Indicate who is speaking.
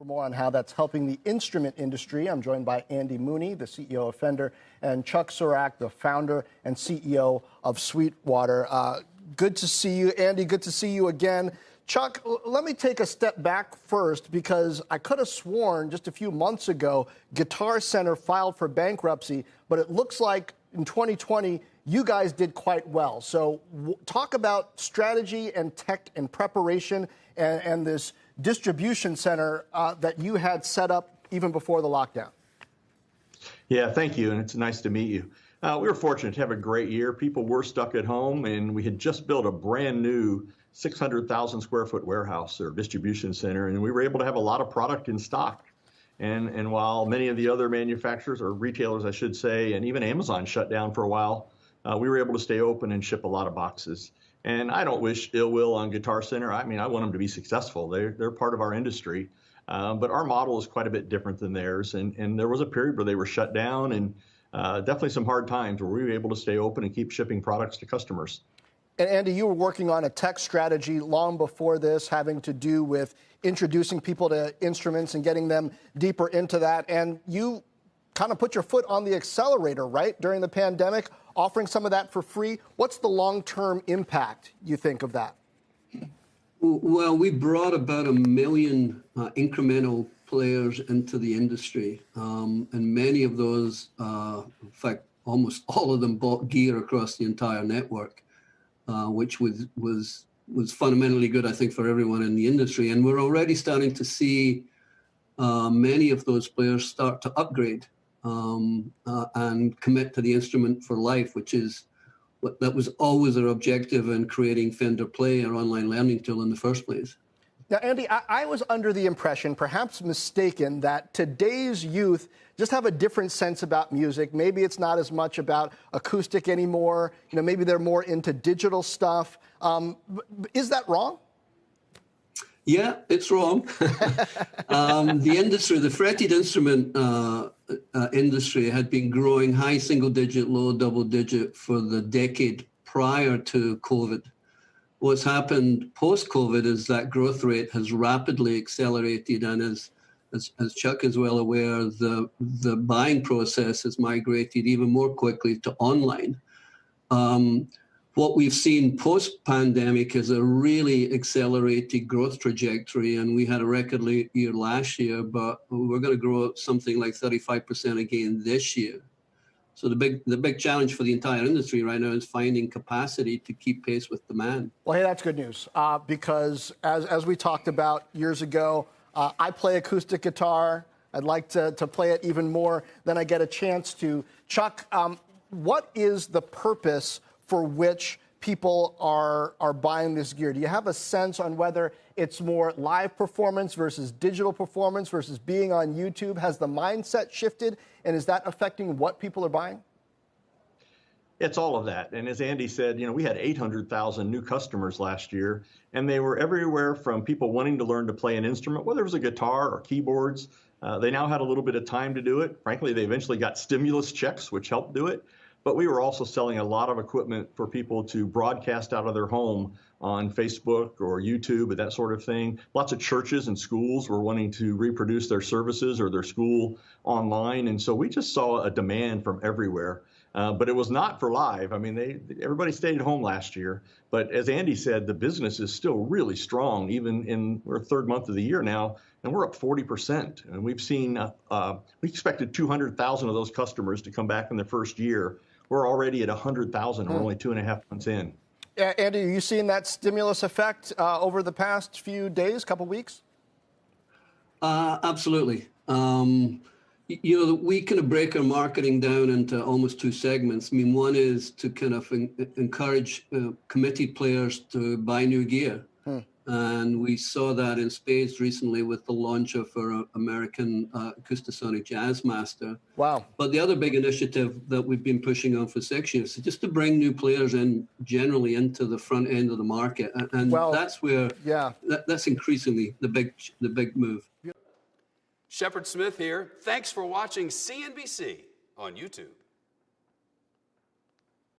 Speaker 1: For more on how that's helping the instrument industry, I'm joined by Andy Mooney, the CEO of Fender, and Chuck Surak, the founder and CEO of Sweetwater. Good to see you, Andy. Good to see you again. Chuck, let me take a step back first, because I could have sworn just a few months ago Guitar Center filed for bankruptcy, but it looks like in 2020 you guys did quite well. So talk about strategy and tech and preparation and this distribution center that you had set up even before the lockdown.
Speaker 2: Yeah, thank you, and it's nice to meet you. We were fortunate to have a great year. People were stuck at home, and we had just built a brand new 600,000 square foot warehouse or distribution center, and we were able to have a lot of product in stock. And while many of the other manufacturers, or retailers I should say, and even Amazon shut down for a while, we were able to stay open and ship a lot of boxes. And I don't wish ill will on Guitar Center. I mean, I want them to be successful. They're part of our industry. But our model is quite a bit different than theirs. And there was a period where they were shut down, and definitely some hard times where we were able to stay open and keep shipping products to customers.
Speaker 1: And Andy, you were working on a tech strategy long before this, having to do with introducing people to instruments and getting them deeper into that. And you kind of put your foot on the accelerator, right, during the pandemic, offering some of that for free. What's the long-term impact, you think, of that?
Speaker 3: Well, we brought about 1 million incremental players into the industry, and many of those, in fact, almost all of them bought gear across the entire network, which was fundamentally good, I think, for everyone in the industry. And we're already starting to see many of those players start to upgrade and commit to the instrument for life, which is that was always our objective in creating Fender Play, our online learning tool, in the first place.
Speaker 1: Now, Andy, I was under the impression, perhaps mistaken, that today's youth just have a different sense about music. Maybe it's not as much about acoustic anymore. You know, maybe they're more into digital stuff. Is that wrong?
Speaker 3: Yeah, it's wrong. The industry, the fretted instrument industry, had been growing high single-digit, low double-digit for the decade prior to COVID. What's happened post-COVID is that growth rate has rapidly accelerated, and as Chuck is well aware, the buying process has migrated even more quickly to online. What we've seen post-pandemic is a really accelerated growth trajectory, and we had a record year last year, but we're going to grow something like 35% again this year. So the big challenge for the entire industry right now is finding capacity to keep pace with demand.
Speaker 1: Well, hey, that's good news, because as we talked about years ago, I play acoustic guitar. I'd like to play it even more than I get a chance to. Chuck, what is the purpose for which people are buying this gear? Do you have a sense on whether it's more live performance versus digital performance versus being on YouTube? Has the mindset shifted, and is that affecting what people are buying?
Speaker 2: It's all of that. And as Andy said, you know, we had 800,000 new customers last year, and they were everywhere from people wanting to learn to play an instrument, whether it was a guitar or keyboards. They now had a little bit of time to do it. Frankly, they eventually got stimulus checks, which helped do it. But we were also selling a lot of equipment for people to broadcast out of their home on Facebook or YouTube and that sort of thing. Lots of churches and schools were wanting to reproduce their services or their school online. And so we just saw a demand from everywhere. But it was not for live. I mean, everybody stayed at home last year. But as Andy said, the business is still really strong, even in our third month of the year now, and we're up 40%. And we've seen, we expected 200,000 of those customers to come back in the first year. We're already at 100,000. We're only 2.5 months in.
Speaker 1: Andy, are you seeing that stimulus effect over the past few days, couple weeks?
Speaker 3: Absolutely. You know, we kind of break our marketing down into almost two segments. I mean, one is to kind of encourage committed players to buy new gear. And we saw that in spades recently with the launch of our American Acoustasonic Jazzmaster.
Speaker 1: Wow.
Speaker 3: But the other big initiative that we've been pushing on for 6 years is just to bring new players in generally into the front end of the market. And that's where, that's increasingly the big move.
Speaker 4: Shepard Smith here. Thanks for watching CNBC on YouTube.